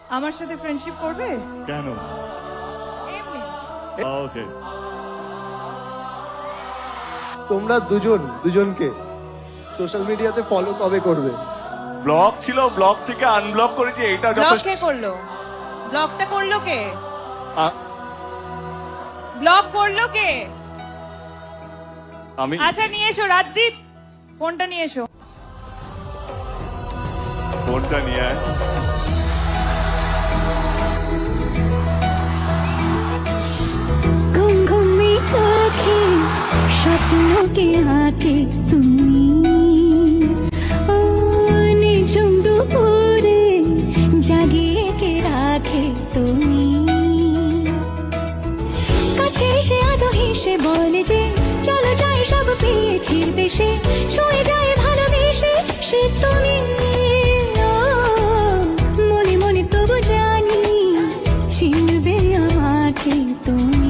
আমার সাথে ফ্রেন্ডশিপ করবে? কেন? এমনি। ওকে। তোমরা দুজনকে সোশ্যাল মিডিয়াতে ফলো কবে করবে? ব্লক ছিল, ব্লক থেকে আনব্লক করেছি, এটা ব্লক যথেষ্ট। কে করলো? ব্লকটা করলো কে? আ- ব্লক করলো কে? আমি আচ্ছা নিয়ে এসো রাজদীপ, ফোনটা নিয়ে এসো। ফোনটা নিয়ে আয়। ঘুম ঘুমি চোখে স্বপ্নকে আঁকে তুমি, ও নিঝুম দুপুরে জাগিয়ে কে রাখে তুমি। কাছে এসে আদো হেসে বলে যে চলো যাই সব পেয়েছি দেশে, ছুঁয়ে যায় ভালোবেসে সে তুমি। ও মনে মনে তবু জানি চিনবে আমাকে তুমি।